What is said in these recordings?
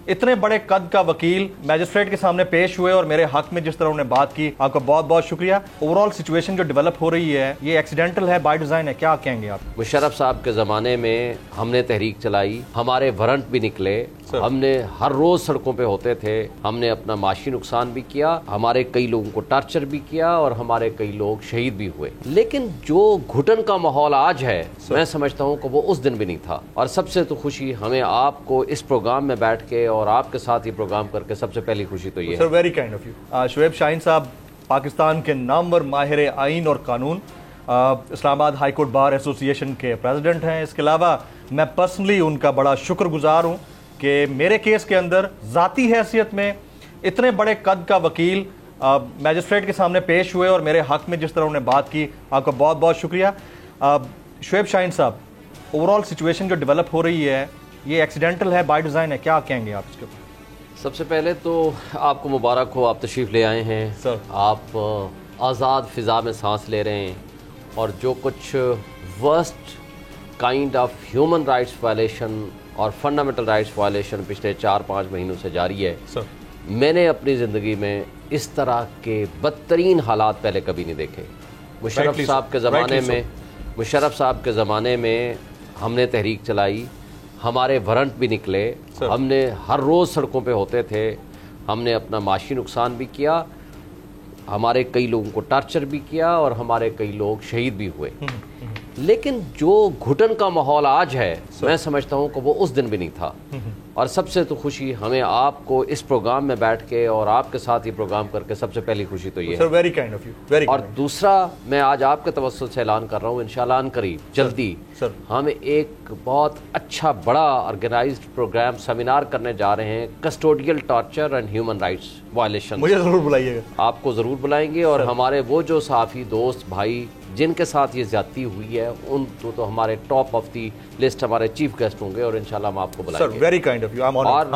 اتنے بڑے قد کا وکیل میجسٹریٹ کے سامنے پیش ہوئے اور میرے حق میں جس طرح انہوں نے بات کی، آپ کا بہت بہت شکریہ۔ اوور آل سچویشن جو ڈیولپ ہو رہی ہے یہ ایکسیڈنٹل ہے، بائی ڈیزائن ہے، کیا کہیں گے آپ؟ مشرف صاحب کے زمانے میں ہم نے تحریک چلائی، ہمارے وارنٹ بھی نکلے، ہم نے ہر روز سڑکوں پہ ہوتے تھے، ہم نے اپنا معاشی نقصان بھی کیا، ہمارے کئی لوگوں کو ٹارچر بھی کیا اور ہمارے کئی لوگ شہید بھی ہوئے، لیکن جو گھٹن کا ماحول آج ہے میں سمجھتا ہوں کہ وہ اس دن بھی نہیں تھا۔ اور سب سے تو خوشی ہمیں آپ کو اس پروگرام میں بیٹھ کے اور آپ کے ساتھ یہ پروگرام کر کے سب سے پہلی خوشی تو یہ ہے۔ Very kind of you. Shoaib Shaheen صاحب پاکستان کے نامور ماہر آئین اور قانون، اسلام آباد ہائی کورٹ بار ایسوسی ایشن کے پریزیڈنٹ ہیں۔ اس کے علاوہ میں پرسنلی ان کا بڑا شکر گزار ہوں کہ میرے کیس کے اندر ذاتی حیثیت میں اتنے بڑے قد کا وکیل میجسٹریٹ کے سامنے پیش ہوئے اور میرے حق میں جس طرح انہوں نے بات کی، آپ کا بہت بہت شکریہ۔ شعیب شاہین صاحب، اوور آل سچویشن جو ڈیولپ ہو رہی ہے یہ ایکسیڈنٹل ہے، بائی ڈیزائن ہے، کیا کہیں گے آپ اس کے اوپر؟ سب سے پہلے تو آپ کو مبارک ہو، آپ تشریف لے آئے ہیں، آپ آزاد فضا میں سانس لے رہے ہیں، اور جو کچھ worst kind of human rights violation اور فنڈامنٹل رائٹس وائلیشن پچھلے 4-5 مہینوں سے جاری ہے، میں نے اپنی زندگی میں اس طرح کے بدترین حالات پہلے کبھی نہیں دیکھے۔ مشرف صاحب کے زمانے میں ہم نے تحریک چلائی، ہمارے وارنٹ بھی نکلے، ہم نے ہر روز سڑکوں پہ ہوتے تھے، ہم نے اپنا معاشی نقصان بھی کیا، ہمارے کئی لوگوں کو ٹارچر بھی کیا اور ہمارے کئی لوگ شہید بھی ہوئے، لیکن جو گھٹن کا ماحول آج ہے میں سمجھتا ہوں کہ وہ اس دن بھی نہیں تھا۔ اور سب سے تو خوشی ہمیں آپ کو اس پروگرام میں بیٹھ کے اور آپ کے ساتھ یہ پروگرام کر کے سب سے پہلی خوشی تو یہ ہے۔ اور دوسرا میں آج آپ کے توسط سے اعلان کر رہا ہوں، انشاءاللہ ان قریب جلدی ہم ایک بہت اچھا بڑا آرگنائزڈ پروگرام سیمینار کرنے جا رہے ہیں، custodial torture and human rights violation. مجھے ضرور بلائیے گا۔ آپ کو ضرور بلائیں گے، اور ہمارے وہ جو صحافی دوست بھائی جن کے ساتھ یہ زیادتی ہوئی ہے ان تو ہمارے ٹاپ آف دی لسٹ ہمارے چیف گیسٹ ہوں گے، اور انشاءاللہ ہم آپ کو بلائیں گے۔ ویری کائنڈ آف یو، اور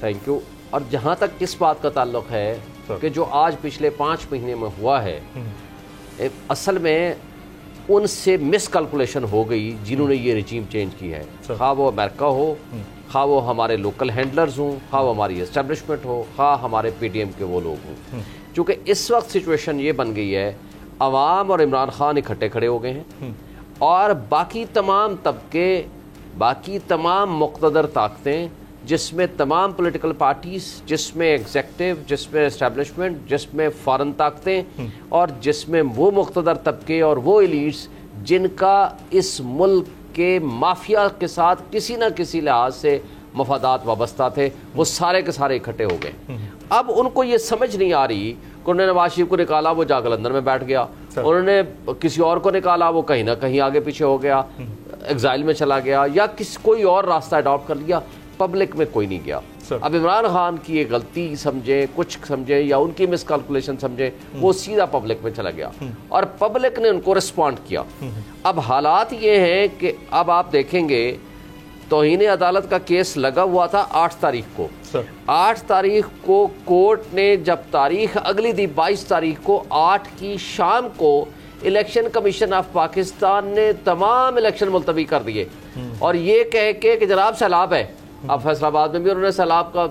تھینک یو۔ اور جہاں تک اس بات کا تعلق ہے کہ جو آج پچھلے 5 مہینے میں ہوا ہے، اصل میں ان سے مس کیلکولیشن ہو گئی جنہوں نے یہ رجیم چینج کی ہے، خواہ وہ امریکہ ہو، خواہ وہ ہمارے لوکل ہینڈلرز ہوں، خواہ وہ ہماری اسٹیبلشمنٹ ہو، خواہ ہمارے پی ڈی ایم کے وہ لوگ ہوں۔ چونکہ اس وقت سچویشن یہ بن گئی ہے، عوام اور عمران خان اکٹھے کھڑے ہو گئے ہیں، اور باقی تمام طبقے، باقی تمام مقتدر طاقتیں، جس میں تمام پولیٹیکل پارٹیز، جس میں ایگزیکٹو، جس میں اسٹیبلشمنٹ، جس میں فارن طاقتیں، اور جس میں وہ مقتدر طبقے اور وہ ایلیٹس جن کا اس ملک کے مافیا کے ساتھ کسی نہ کسی لحاظ سے مفادات وابستہ تھے، وہ سارے کے سارے اکٹھے ہو گئے۔ اب ان کو یہ سمجھ نہیں آ رہی کہ انہوں نے نواز شریف کو نکالا، وہ جا کے لندن میں بیٹھ گیا، انہوں نے کسی اور کو نکالا، وہ کہیں نہ کہیں آگے پیچھے ہو گیا، ایگزائل میں چلا گیا، یا کوئی اور راستہ اڈاپٹ کر لیا، پبلک میں کوئی نہیں گیا۔ اب عمران خان کی یہ غلطی سمجھیں، کچھ سمجھیں، یا ان کی مس کیلکولیشن سمجھیں، وہ سیدھا پبلک میں چلا گیا اور پبلک نے ان کو رسپونڈ کیا۔ اب حالات یہ ہیں کہ اب آپ دیکھیں گے توہین عدالت کا کیس لگا ہوا تھا 8 تاریخ کو، 8 تاریخ کو کورٹ نے جب تاریخ اگلی دی 22 تاریخ کو 8 کی شام کو الیکشن کمیشن آف پاکستان نے تمام الیکشن ملتوی کر دیے، اور یہ کہہ کے کہ جناب سیلاب ہے۔ اب فیصل آباد میں بھی انہوں نے سیلاب کا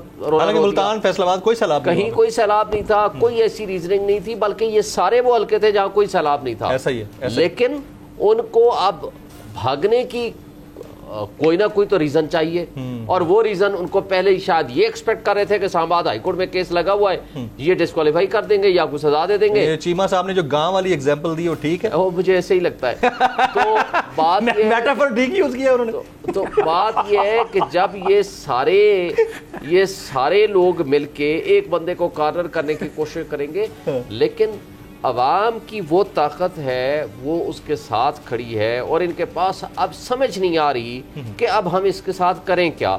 ملتان فیصل آباد کوئی سیلاب کہیں کوئی سیلاب نہیں تھا، کوئی ایسی ریزننگ نہیں تھی، بلکہ یہ سارے وہ حلقے تھے جہاں کوئی سیلاب نہیں تھا۔ ایسا ہی ہے، لیکن ان کو اب بھاگنے کی کوئی نہ کوئی تو ریزن چاہیے، اور وہ ریزن ان کو پہلے ہی شاید یہ ایکسپیکٹ کر رہے تھے کہ اسلام آباد ہائی کورٹ میں کیس لگا ہوا ہے، یہ ڈسکوالیفائی کر دیں گے یا کوئی سزا دے دیں گے۔ چیمہ صاحب نے جو گاؤں والی ایگزامپل دی وہ ٹھیک ہے، وہ مجھے ایسے ہی لگتا ہے۔ تو بات میٹافر ٹھیک یوز کیا انہوں نے۔ تو بات یہ ہے کہ جب یہ سارے لوگ مل کے ایک بندے کو کارنر کرنے کی کوشش کریں گے، لیکن عوام کی وہ طاقت ہے وہ اس کے ساتھ کھڑی ہے، اور ان کے پاس اب سمجھ نہیں آ رہی کہ اب ہم اس کے ساتھ کریں کیا۔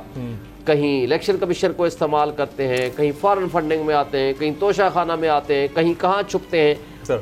کہیں الیکشن کمیشن کو استعمال کرتے ہیں، کہیں فارن فنڈنگ میں آتے ہیں، کہیں توشہ خانہ میں آتے ہیں، کہیں کہاں چھپتے ہیں۔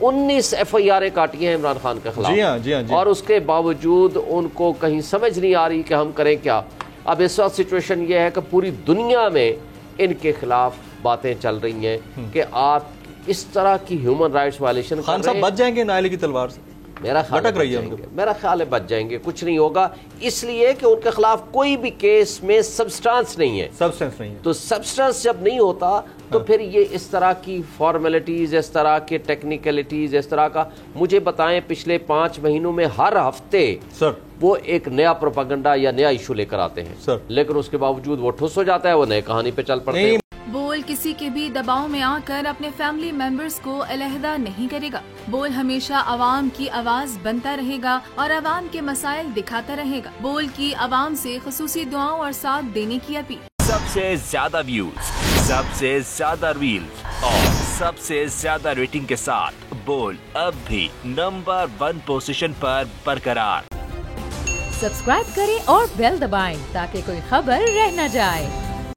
19 FIR کاٹی ہیں عمران خان کے خلاف، اور اس کے باوجود ان کو کہیں سمجھ نہیں آ رہی کہ ہم کریں کیا۔ اب اس وقت سچویشن یہ ہے کہ پوری دنیا میں ان کے خلاف باتیں چل رہی ہیں کہ آپ اس طرح کی ہیومن رائٹس وائلیشن خان صاحب بچ جائیں گے نائلے کی تلوار سے؟ میرا خیال لٹک رہی ہے میرا خیال ہے بچ جائیں گے, کچھ نہیں ہوگا, اس لیے کہ ان کے خلاف کوئی بھی کیس میں سبسٹانس نہیں ہے. سبسٹنس نہیں ہے. تو سبسٹانس جب نہیں ہوتا تو پھر یہ اس طرح کی فارمیلٹیز, اس طرح کے ٹیکنیکلٹیز, اس طرح کا, مجھے بتائیں پچھلے 5 مہینوں میں ہر ہفتے سر وہ ایک نیا پروپیگنڈا یا نیا ایشو لے کر آتے ہیں سر, لیکن اس کے باوجود وہ ٹھس ہو جاتا ہے, وہ نئے کہانی پہ چل پڑتے ہیں. بول کسی کے بھی دباؤ میں آ کر اپنے فیملی ممبرز کو علیحدہ نہیں کرے گا. بول ہمیشہ عوام کی آواز بنتا رہے گا اور عوام کے مسائل دکھاتا رہے گا. بول کی عوام سے خصوصی دعاؤں اور ساتھ دینے کی اپیل. سب سے زیادہ ویوز, سب سے زیادہ ریلز اور سب سے زیادہ ریٹنگ کے ساتھ بول اب بھی نمبر 1 پوزیشن پر برقرار. سبسکرائب کریں اور بیل دبائیں تاکہ کوئی خبر رہ نہ جائے.